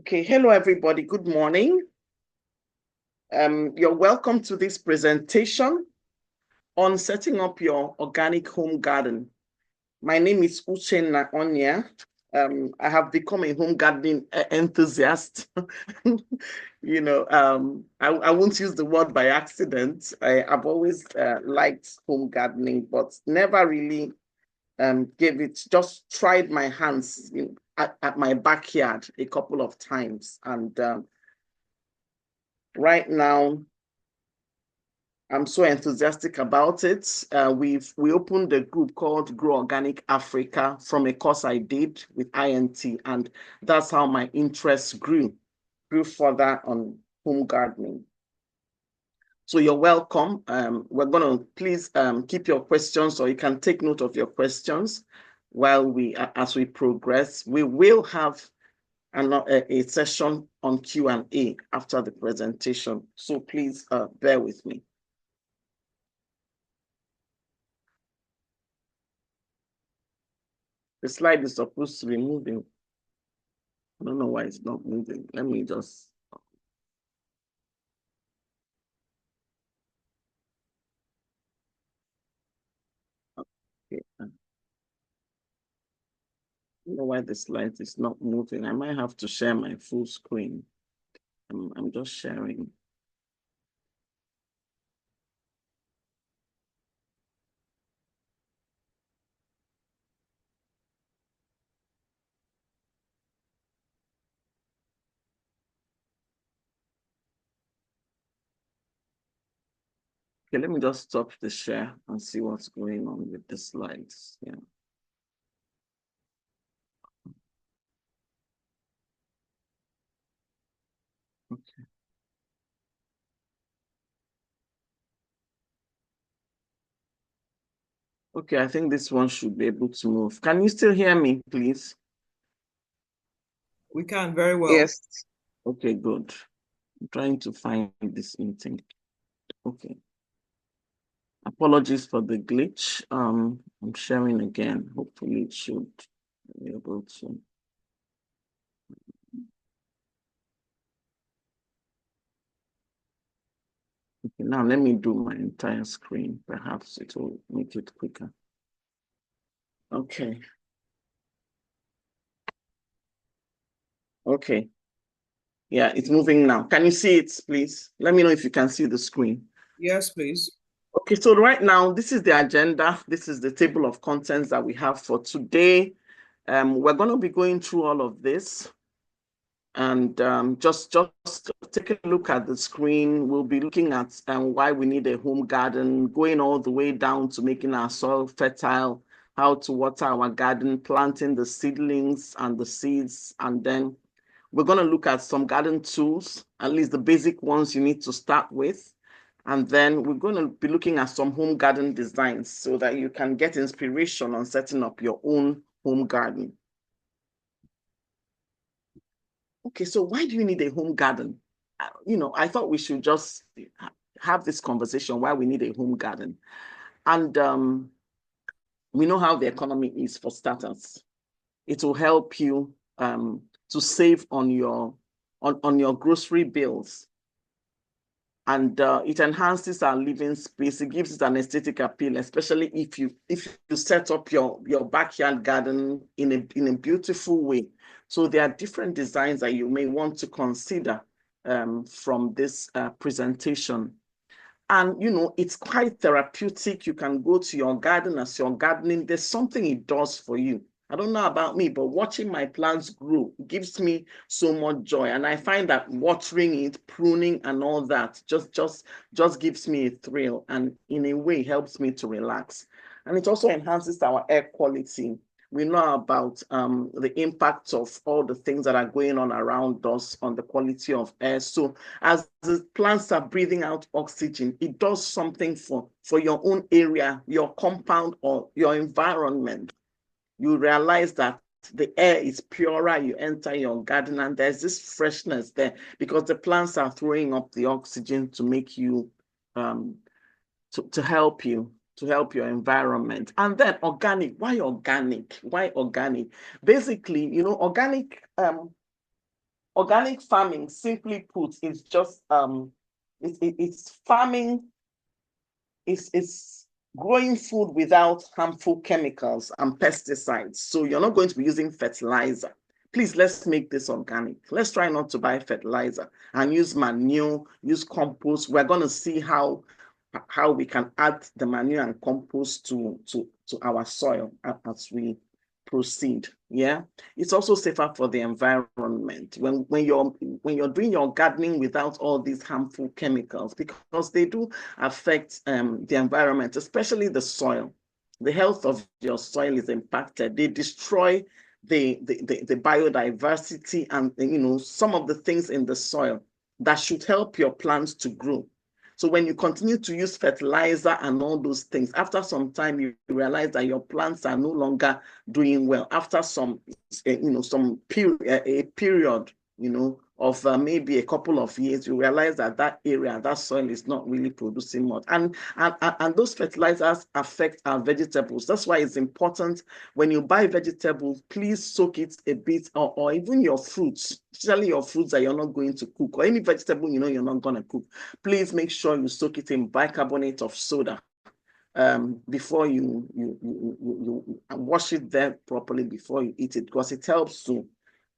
Okay, hello everybody, good morning. You're welcome to this presentation on setting up your organic home garden. My name is Uchenna Onya. I have become a home gardening enthusiast. I won't use the word by accident. I've always liked home gardening, but never really just tried my hands at my backyard a couple of times. And right now, I'm so enthusiastic about it. We opened a group called Grow Organic Africa from a course I did with INT, and that's how my interest grew further on home gardening. So you're welcome. We're going to please keep your questions, or you can take note of your questions as we progress. We will have a session on Q&A after the presentation. So please bear with me. The slide is supposed to be moving. I don't know why it's not moving. Let me just. Okay. I don't know why the slide is not moving. I might have to share my full screen. I'm just sharing. Okay, let me just stop the share and see what's going on with the slides. Yeah. Okay. Okay, I think this one should be able to move. Can you still hear me, please? We can very well. Yes. Okay, good. I'm trying to find this meeting. Okay. Apologies for the glitch. I'm sharing again. Hopefully it should be able to. Okay, now let me do my entire screen. Perhaps it will make it quicker. Okay. Okay. Yeah, it's moving now. Can you see it, please? Let me know if you can see the screen. Yes, please. Okay, so right now, this is the agenda. This is the table of contents that we have for today. We're going to be going through all of this. And just take a look at the screen. We'll be looking at why we need a home garden, going all the way down to making our soil fertile, how to water our garden, planting the seedlings and the seeds. And then we're going to look at some garden tools, at least the basic ones you need to start with. And then we're going to be looking at some home garden designs so that you can get inspiration on setting up your own home garden. Okay, so why do you need a home garden? I thought we should just have this conversation why we need a home garden. And we know how the economy is for starters. It will help you to save on your grocery bills. And it enhances our living space. It gives it an aesthetic appeal, especially if you set up your backyard garden in a beautiful way. So there are different designs that you may want to consider from this presentation. And, it's quite therapeutic. You can go to your garden as you're gardening. There's something it does for you. I don't know about me, but watching my plants grow gives me so much joy. And I find that watering it, pruning and all that just gives me a thrill and in a way helps me to relax. And it also enhances our air quality. We know about the impact of all the things that are going on around us on the quality of air. So as the plants are breathing out oxygen, it does something for your own area, your compound or your environment. You realize that the air is purer, you enter your garden and there's this freshness there because the plants are throwing up the oxygen to make you, to help you, to help your environment. And then organic, why organic? Why organic? Basically, organic Organic farming, simply put, is just it's farming, is growing food without harmful chemicals and pesticides. So you're not going to be using fertilizer. Please, let's make this organic. Let's try not to buy fertilizer and use manure, use compost. We're going to see how we can add the manure and compost to our soil as we proceed. Yeah, it's also safer for the environment when you're doing your gardening without all these harmful chemicals, because they do affect the environment, especially the soil. The health of your soil is impacted. They destroy the biodiversity and some of the things in the soil that should help your plants to grow. So when you continue to use fertilizer and all those things, after some time you realize that your plants are no longer doing well. After some period of maybe a couple of years, you realize that area, that soil is not really producing much. And those fertilizers affect our vegetables. That's why it's important when you buy vegetables, please soak it a bit, or even your fruits, especially your fruits that you're not going to cook, or any vegetable you're not going to cook. Please make sure you soak it in bicarbonate of soda before you wash it there properly before you eat it, because it helps to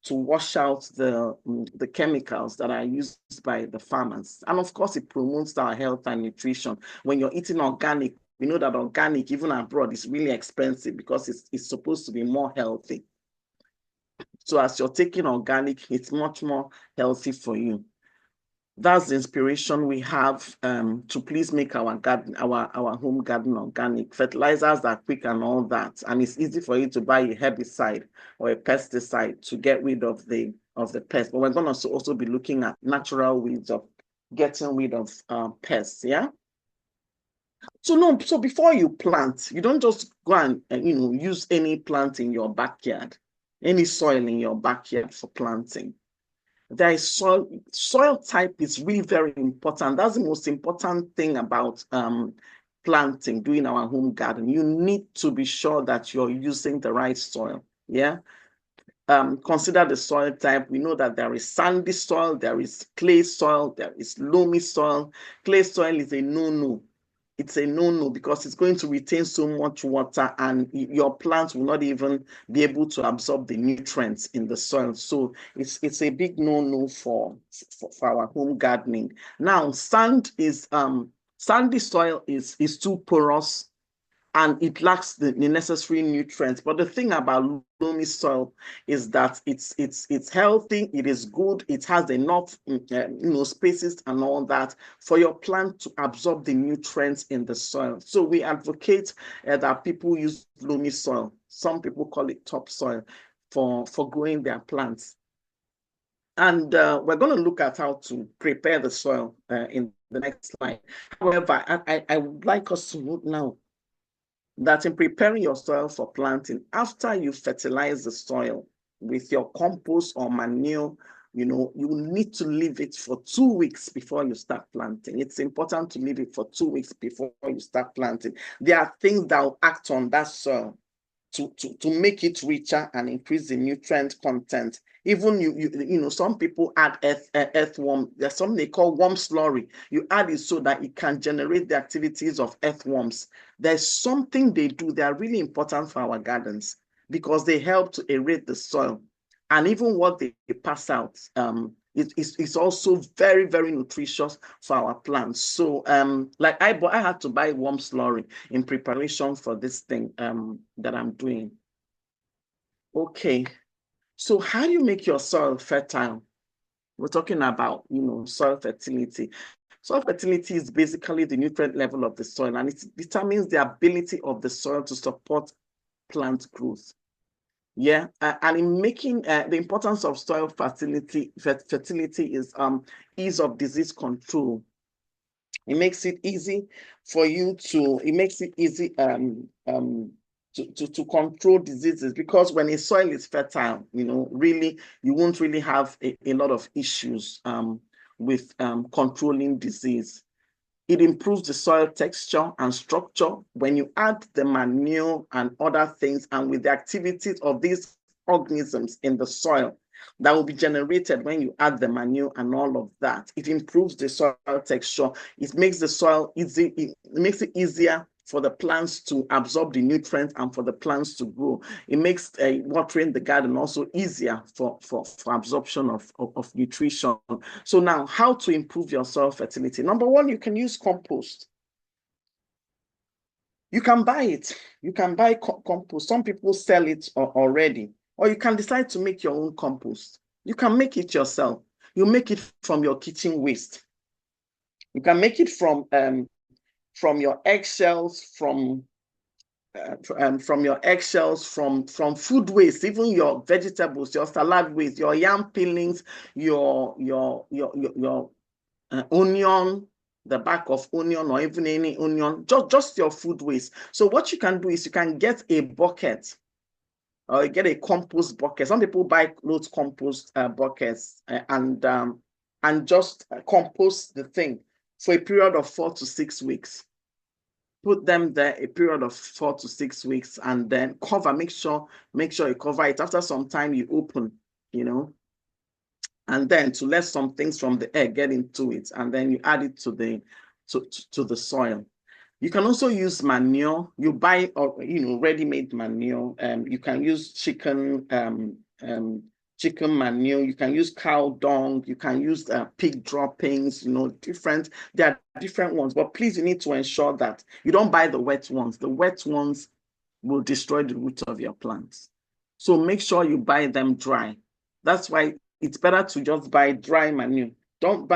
wash out the chemicals that are used by the farmers. And of course, it promotes our health and nutrition. When you're eating organic, we know that organic, even abroad, is really expensive because it's supposed to be more healthy. So as you're taking organic, it's much more healthy for you. That's the inspiration we have to please make our garden, our home garden organic. Fertilizers are quick and all that, and it's easy for you to buy a herbicide or a pesticide to get rid of the pest. But we're going to also be looking at natural ways of getting rid of pests. Yeah. So before you plant, you don't just go and use any plant in your backyard, any soil in your backyard for planting. There is soil type is really very important. That's the most important thing about planting, doing our home garden. You need to be sure that you're using the right soil. Yeah. Consider the soil type. We know that there is sandy soil, there is clay soil, there is loamy soil. Clay soil is a no-no. It's a no-no because it's going to retain so much water and your plants will not even be able to absorb the nutrients in the soil. So it's a big no-no for our home gardening. Now, sandy soil is too porous and it lacks the necessary nutrients. But the thing about loamy soil is that it's healthy, it is good, it has enough spaces and all that for your plant to absorb the nutrients in the soil. So we advocate that people use loamy soil. Some people call it topsoil for growing their plants. And we're going to look at how to prepare the soil in the next slide. However, I would like us to note now that in preparing your soil for planting, after you fertilize the soil with your compost or manure, you need to leave it for 2 weeks before you start planting. It's important to leave it for 2 weeks before you start planting. There are things that will act on that soil to make it richer and increase the nutrient content. Even some people add earthworm. There's something they call worm slurry. You add it so that it can generate the activities of earthworms. There's something they do. They are really important for our gardens because they help to aerate the soil. And even what they pass out it's also very, very nutritious for our plants. So like I had to buy worm slurry in preparation for this thing that I'm doing. Okay, so how do you make your soil fertile? We're talking about soil fertility. Soil fertility is basically the nutrient level of the soil, and it determines the ability of the soil to support plant growth. Yeah, and in making the importance of soil fertility is ease of disease control. It makes it easy for you to. It makes it easy to control diseases, because when a soil is fertile, really you won't really have a lot of issues with controlling disease. It improves the soil texture and structure when you add the manure and other things, and with the activities of these organisms in the soil, that will be generated when you add the manure and all of that. It improves the soil texture. It makes the soil easy. It makes it easier for the plants to absorb the nutrients and for the plants to grow. It makes watering the garden also easier for absorption of nutrition. So now, how to improve your soil fertility? Number one, you can use compost. You can buy it. You can buy compost. Some people sell it already. Or you can decide to make your own compost. You can make it yourself. You make it from your kitchen waste. You can make it from your eggshells, from your eggshells, from food waste, even your vegetables, your salad waste, your yam peelings, your onion, the back of onion, or even any onion, just your food waste. So what you can do is you can get a bucket or get a compost bucket. Some people buy those compost buckets and just compost the thing for a period of 4 to 6 weeks. Put them there a period of 4 to 6 weeks and then cover. Make sure you cover it. After some time, you open, and then to let some things from the air get into it, and then you add it to the soil. You can also use manure. You buy ready-made manure. You can use chicken manure. You can use cow dung. You can use pig droppings. There are different ones, but please, you need to ensure that you don't buy the wet ones. The wet ones will destroy the roots of your plants. So make sure you buy them dry. That's why it's better to just buy dry manure. Don't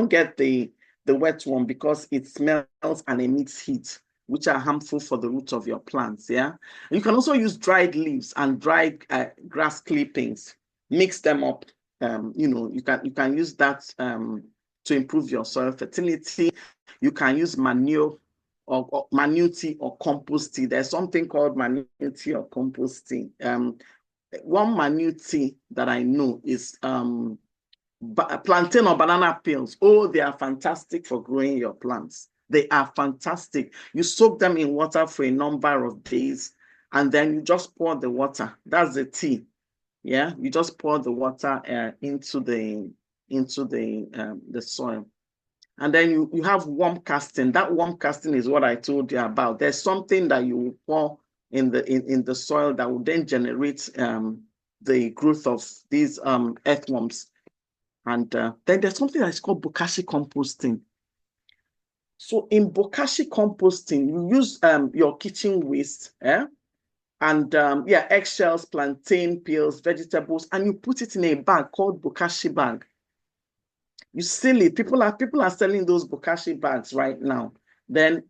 get the wet one, because it smells and emits heat, which are harmful for the roots of your plants. Yeah. You can also use dried leaves and dried grass clippings. Mix them up. You can use that to improve your soil fertility. You can use manure or manure tea or compost tea. There's something called manure tea or compost tea. One manure tea that I know is plantain or banana peels. Oh, they are fantastic for growing your plants. They are fantastic. You soak them in water for a number of days, and then you just pour the water. That's the tea. Yeah, you just pour the water into the soil. And then you have warm casting. That warm casting is what I told you about. There's something that you pour in the soil that will then generate the growth of these earthworms. And then there's something that's called bokashi composting. So in bokashi composting, you use your kitchen waste, and eggshells, plantain peels, vegetables, and you put it in a bag called bokashi bag. You seal it. People are selling those bokashi bags right now. Then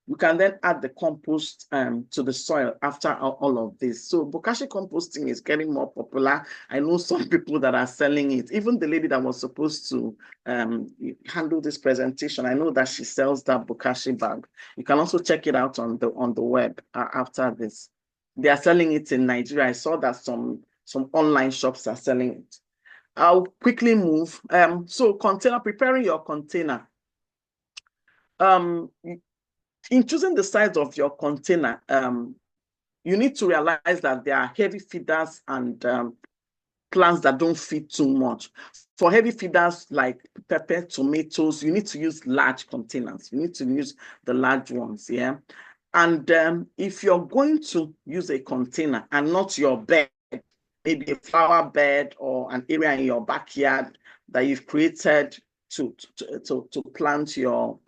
you can then add the compost to the soil after all of this. So bokashi composting is getting more popular. I know some people that are selling it. Even the lady that was supposed to handle this presentation, I know that she sells that bokashi bag. You can also check it out on the web after this. They are selling it in Nigeria. I saw that some online shops are selling it. I'll quickly move. So preparing your container. In choosing the size of your container, you need to realize that there are heavy feeders and plants that don't feed too much. For heavy feeders like pepper, tomatoes, you need to use large containers. You need to use the large ones, yeah? And if you're going to use a container and not your bed, maybe a flower bed or an area in your backyard that you've created to plant your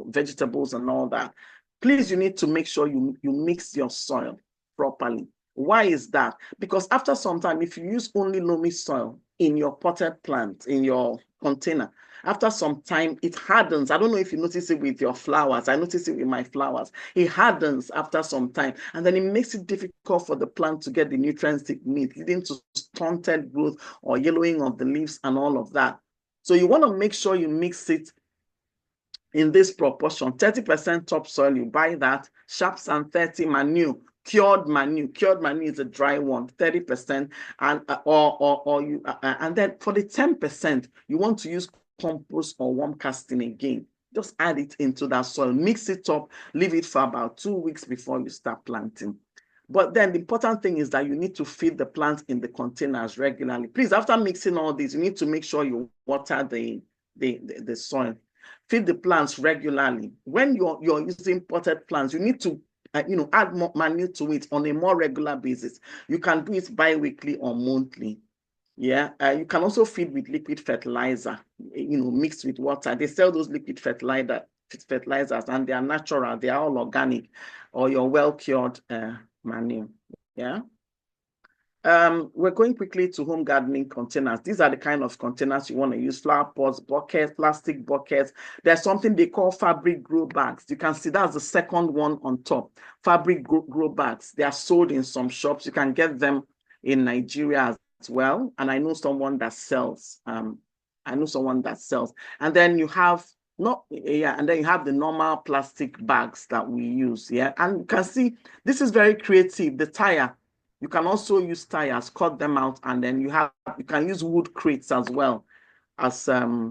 vegetables and all that, please, you need to make sure you mix your soil properly. Why is that? Because after some time, if you use only loamy soil in your potted plant, in your container, after some time, it hardens. I don't know if you notice it with your flowers. I notice it with my flowers. It hardens after some time, and then it makes it difficult for the plant to get the nutrients it needs, leading to stunted growth or yellowing of the leaves and all of that. So you want to make sure you mix it in this proportion. 30% topsoil, you buy that. Sharps and 30 manure. Cured manure is a dry one, 30%, and and then for the 10%, you want to use compost or warm casting again. Just add it into that soil, mix it up, leave it for about 2 weeks before you start planting. But then the important thing is that you need to feed the plants in the containers regularly. Please, after mixing all this, you need to make sure you water the soil. Feed the plants regularly. When you're using potted plants, you need to add more manure to it on a more regular basis. You can do it bi-weekly or monthly. Yeah, you can also feed with liquid fertilizer, mixed with water. They sell those liquid fertilizers, and they are natural. They are all organic, or your well-cured manure. Yeah. We're going quickly to home gardening containers. These are the kind of containers you want to use: flower pots, buckets, plastic buckets. There's something they call fabric grow bags. You can see that's the second one on top. Fabric grow bags. They are sold in some shops. You can get them in Nigeria as well. And I know someone that sells. And then you have and then you have the normal plastic bags that we use. Yeah. And you can see this is very creative. The tire. You can also use tires, cut them out, and then you can use wood crates as well. So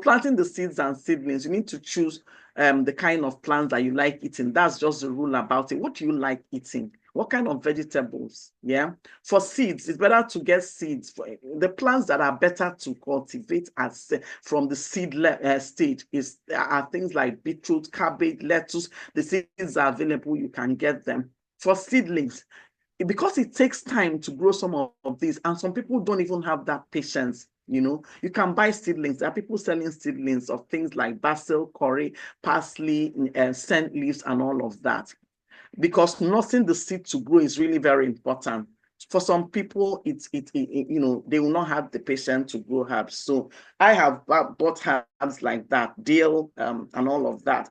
planting the seeds and seedlings, you need to choose the kind of plants that you like eating. That's just the rule about it. What do you like eating? What kind of vegetables? Yeah. For seeds, it's better to get seeds. For the plants that are better to cultivate from the seed stage are things like beetroot, cabbage, lettuce. The seeds are available. You can get them. For seedlings, because it takes time to grow some of these, and some people don't even have that patience. You can buy seedlings. There are people selling seedlings of things like basil, curry, parsley, scent leaves, and all of that. Because nursing the seed to grow is really very important. For some people, they will not have the patience to grow herbs. So I have bought herbs like that, dill, and all of that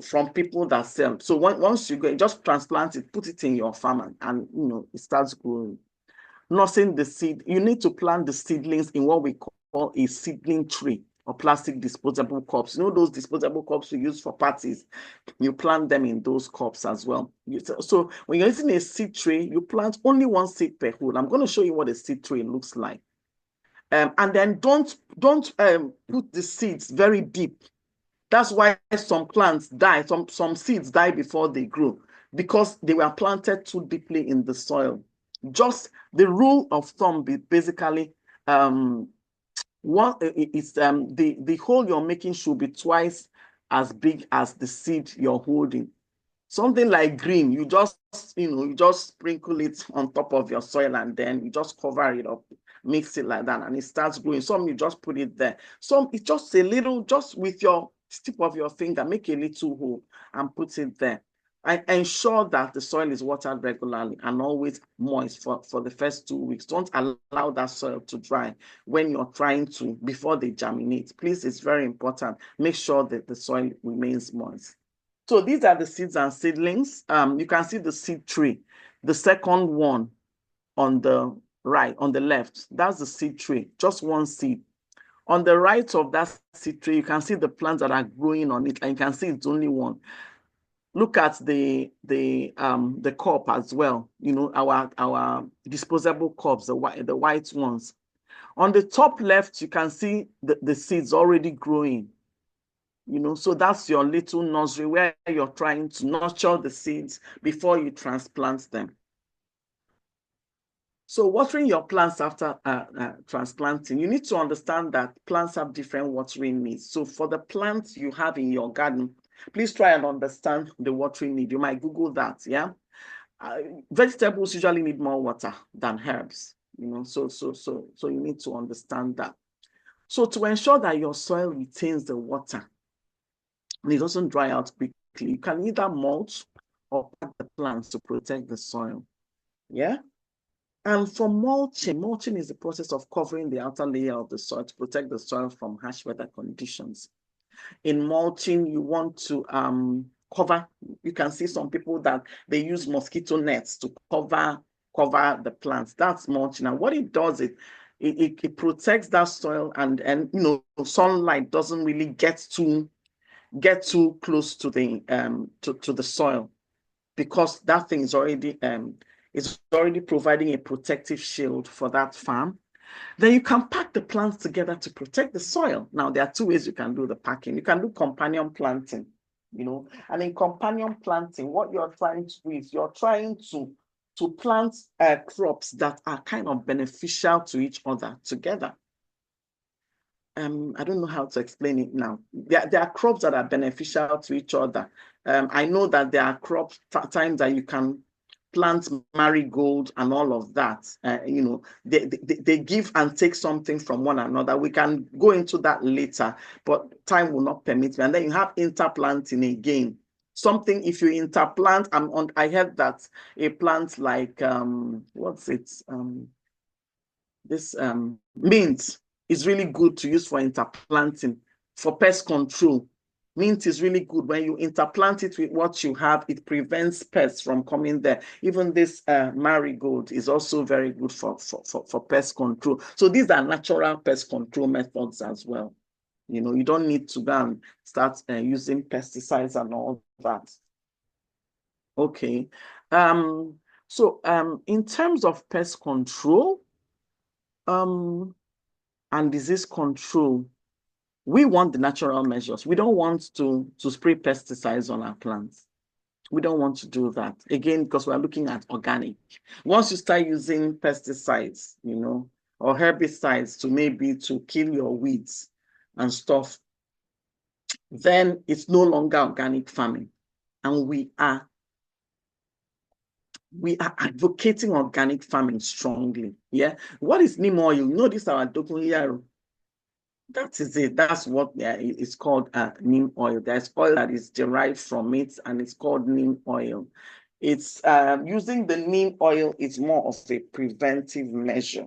from people that sell. So once you go, just transplant it, put it in your farm, and it starts growing. Nursing the seed, you need to plant the seedlings in what we call a seedling tray or plastic disposable cups. Those disposable cups we use for parties. You plant them in those cups as well. So when you're using a seed tray, you plant only one seed per hole. I'm going to show you what a seed tray looks like. And then don't put the seeds very deep. That's why some plants die. Some seeds die before they grow, because they were planted too deeply in the soil. Just the rule of thumb, basically, the hole you're making should be twice as big as the seed you're holding. Something like green, you just sprinkle it on top of your soil, and then you just cover it up, mix it like that, and it starts growing. Some you just put it there. Some it's just a little, just with your tip of your finger, make a little hole and put it there. And ensure that the soil is watered regularly and always moist for the first 2 weeks. Don't allow that soil to dry when you're trying to, before they germinate. Please, it's very important. Make sure that the soil remains moist. So these are the seeds and seedlings. You can see the seed tray, the second one on the right, on the left. That's the seed tray, just one seed. On the right of that seed tray, you can see the plants that are growing on it, and you can see it's only one. Look at the cup as well. Our disposable cups, the white ones. On the top left, you can see the seeds already growing. So that's your little nursery where you're trying to nurture the seeds before you transplant them. So watering your plants after transplanting, you need to understand that plants have different watering needs. So for the plants you have in your garden, please try and understand the watering need. You might Google that, yeah? Vegetables usually need more water than herbs, so you need to understand that. So to ensure that your soil retains the water and it doesn't dry out quickly, you can either mulch or pack the plants to protect the soil, yeah? And for mulching is the process of covering the outer layer of the soil to protect the soil from harsh weather conditions. In mulching, you want to cover. You can see some people that they use mosquito nets to cover the plants. That's mulching. And what it does, it protects that soil, and sunlight doesn't really get too close to the to the soil, because that thing is already providing a protective shield for that farm. Then you can pack the plants together to protect the soil. Now, there are two ways you can do the packing. You can do companion planting. And in companion planting, what you're trying to do is you're trying to plant crops that are kind of beneficial to each other together. I don't know how to explain it now. There are crops that are beneficial to each other. I know that there are crops times that you can plant marigold and all of that. They give and take something from one another. We can go into that later, but time will not permit me. And then you have interplanting again. Something, if you interplant, I heard that a plant like this mint is really good to use for interplanting, for pest control. Mint is really good. When you interplant it with what you have, it prevents pests from coming there. Even this marigold is also very good for pest control. So these are natural pest control methods as well. You don't need to go and start using pesticides and all that. Okay. So in terms of pest control, and disease control, we want the natural measures. We don't want to spray pesticides on our plants. We don't want to do that. Again, because we're looking at organic. Once you start using pesticides, or herbicides to kill your weeds and stuff, then it's no longer organic farming. And we are advocating organic farming strongly. Yeah. What is neem oil? This is our dogoyaro. That is it. That's what it's called neem oil. There's oil that is derived from it, and it's called neem oil. It's using the neem oil is more of a preventive measure.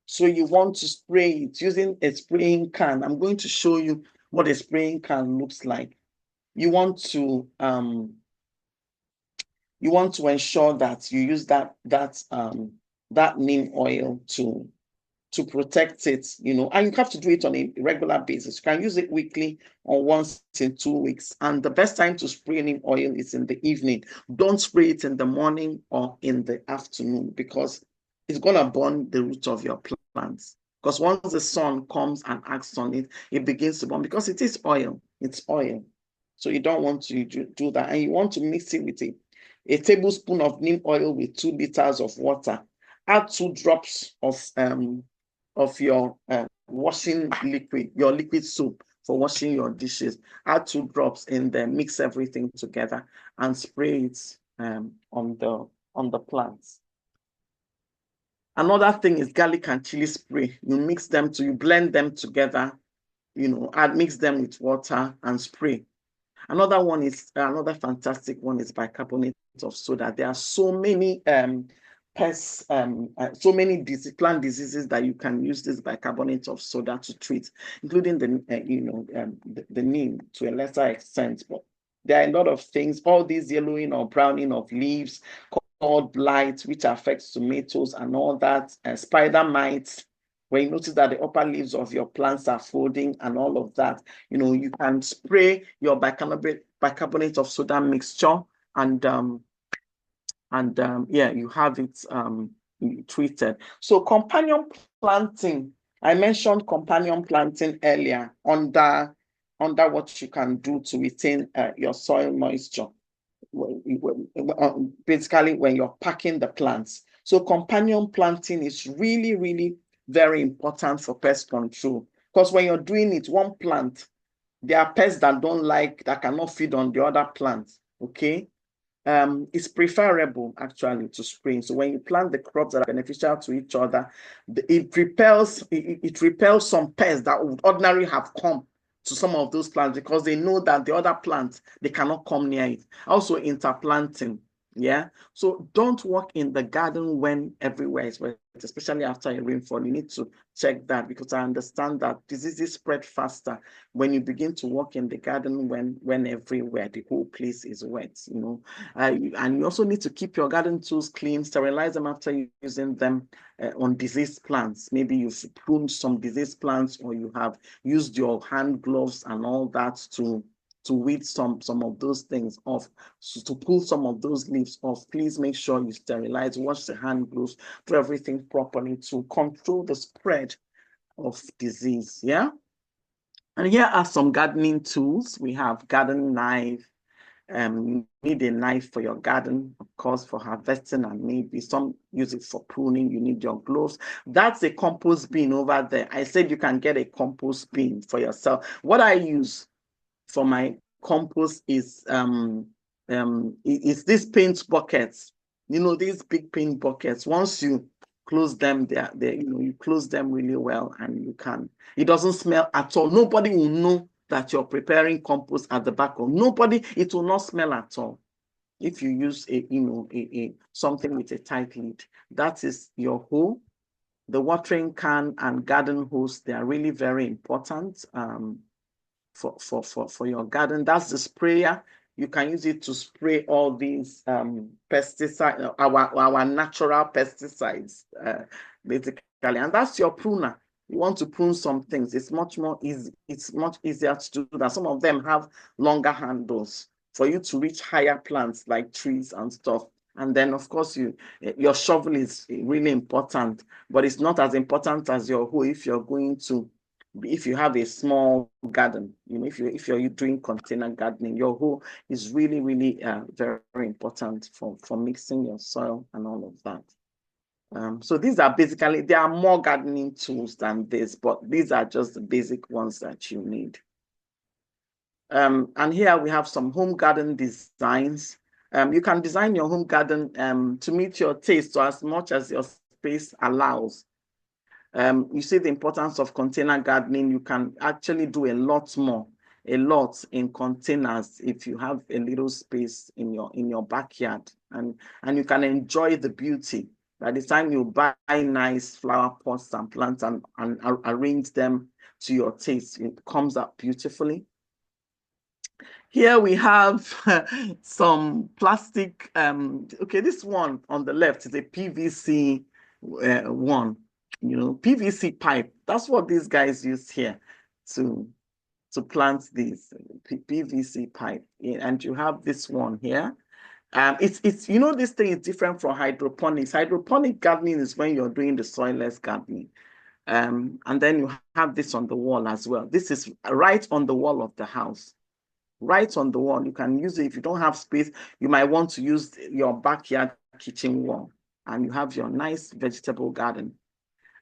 So you want to spray it using a spraying can. I'm going to show you what a spraying can looks like. You want to ensure that you use that neem oil to protect it, and you have to do it on a regular basis. You can use it weekly or once in 2 weeks. And the best time to spray neem oil is in the evening. Don't spray it in the morning or in the afternoon, because it's going to burn the roots of your plants. Because once the sun comes and acts on it, it begins to burn, because it is oil. It's oil. So you don't want to do that. And you want to mix it with a tablespoon of neem oil with 2 liters of water. Add 2 drops of your washing liquid, your liquid soap for washing your dishes. Add 2 drops in there, mix everything together, and spray it on the plants. Another thing is garlic and chili spray. You blend them together, mix them with water and spray. Another fantastic one is bicarbonate of soda. There are so many pests, so many plant diseases that you can use this bicarbonate of soda to treat, including the neem to a lesser extent. But there are a lot of things, all these yellowing or browning of leaves, called blight, which affects tomatoes and all that, spider mites, when you notice that the upper leaves of your plants are folding and all of that, you can spray your bicarbonate of soda mixture, and you have it treated. So companion planting, I mentioned companion planting earlier under what you can do to retain your soil moisture. Basically, when you're packing the plants. So companion planting is really, really very important for pest control, because when you're doing it, one plant, there are pests that cannot feed on the other plant. Okay. It's preferable actually to spray. So when you plant the crops that are beneficial to each other, it repels some pests that would ordinarily have come to some of those plants, because they know that the other plants, they cannot come near it. Also interplanting. Yeah. So don't walk in the garden when everywhere is wet, especially after a rainfall. You need to check that, because I understand that diseases spread faster when you begin to walk in the garden when everywhere, the whole place is wet, and you also need to keep your garden tools clean, sterilize them after using them on diseased plants. Maybe you've pruned some diseased plants, or you have used your hand gloves and all that to weed some of those things off, so to pull some of those leaves off. Please make sure you sterilize, wash the hand gloves, do everything properly to control the spread of disease. Yeah. And here are some gardening tools. We have garden knife, You need a knife for your garden, of course, for harvesting, and maybe some use it for pruning. You need your gloves. That's a compost bin over there. I said you can get a compost bin for yourself. What I use for my compost is these paint buckets. These big paint buckets. Once you close them, you close them really well, and it doesn't smell at all. Nobody will know that you're preparing compost at the back of nobody. It will not smell at all if you use something with a tight lid. That is your hole. The watering can and garden hose, they are really very important for your garden. That's the sprayer. You can use it to spray all these pesticides, our natural pesticides, basically. And that's your pruner. You want to prune some things. It's much more easy. It's much easier to do that. Some of them have longer handles for you to reach higher plants like trees and stuff. And then, of course, your shovel is really important, but it's not as important as your hoe if you have a small garden. If you're doing container gardening, your hoe is really, really very, very important for mixing your soil and all of that. So these are basically, there are more gardening tools than this, but these are just the basic ones that you need. And here we have some home garden designs. You can design your home garden to meet your taste, so as much as your space allows. You see the importance of container gardening. You can actually do a lot in containers if you have a little space in your backyard, and you can enjoy the beauty. By the time you buy nice flower pots and plants and arrange them to your taste, it comes out beautifully. Here we have some plastic. Okay, this one on the left is a PVC one. PVC pipe. That's what these guys use here to plant these PVC pipe. And you have this one here. It's this thing is different from hydroponics. Hydroponic gardening is when you're doing the soilless gardening. And then you have this on the wall as well. This is right on the wall of the house. Right on the wall. You can use it. If you don't have space, you might want to use your backyard kitchen wall, and you have your nice vegetable garden.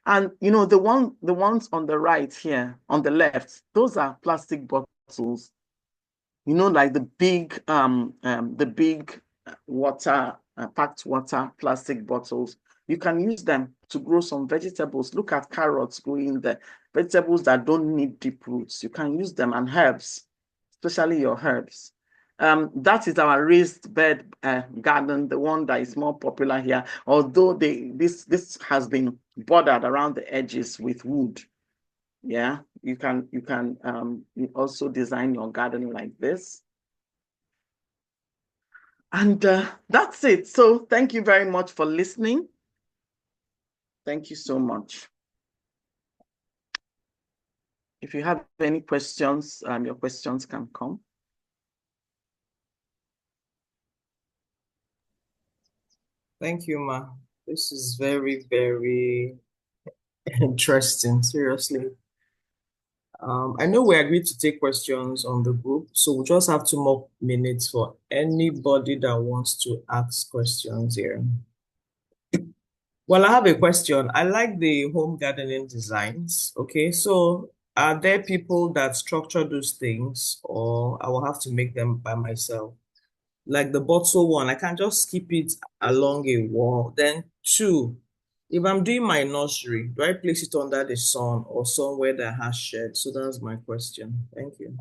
And the ones on the right here, on the left, those are plastic bottles. Like the big water, packed water plastic bottles. You can use them to grow some vegetables. Look at carrots growing there. Vegetables that don't need deep roots. You can use them, and herbs, especially your herbs. That is our raised bed garden, the one that is more popular here. Although this has been bordered around the edges with wood. Yeah, you can also design your garden like this. And that's it. So thank you very much for listening. Thank you so much. If you have any questions, your questions can come. Thank you, Ma. This is very, very interesting, seriously. I know we agreed to take questions on the group, so we'll just have 2 more minutes for anybody that wants to ask questions here. Well, I have a question. I like the home gardening designs. Okay, so are there people that structure those things, or I will have to make them by myself? Like the bottle one, I can just keep it along a wall. Then two, if I'm doing my nursery, do I place it under the sun or somewhere that has shade? So that's my question. Thank you.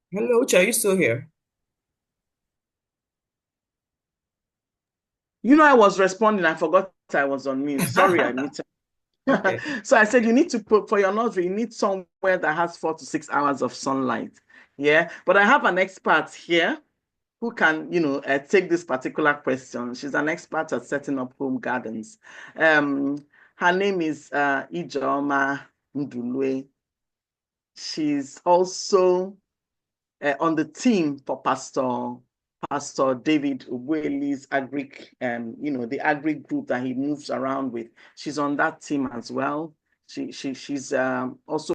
Hello, Uche, are you still here? I was responding. I forgot I was on mute. Sorry, I muted. Okay. So I said you need to put for your nursery, you need somewhere that has 4 to 6 hours of sunlight. Yeah, but I have an expert here who can, take this particular question. She's an expert at setting up home gardens. Her name is Ijeoma Ndulue. She's also on the team for Pastor Pastor David Whaley's agri, the agri group that he moves around with. She's on that team as well. She's also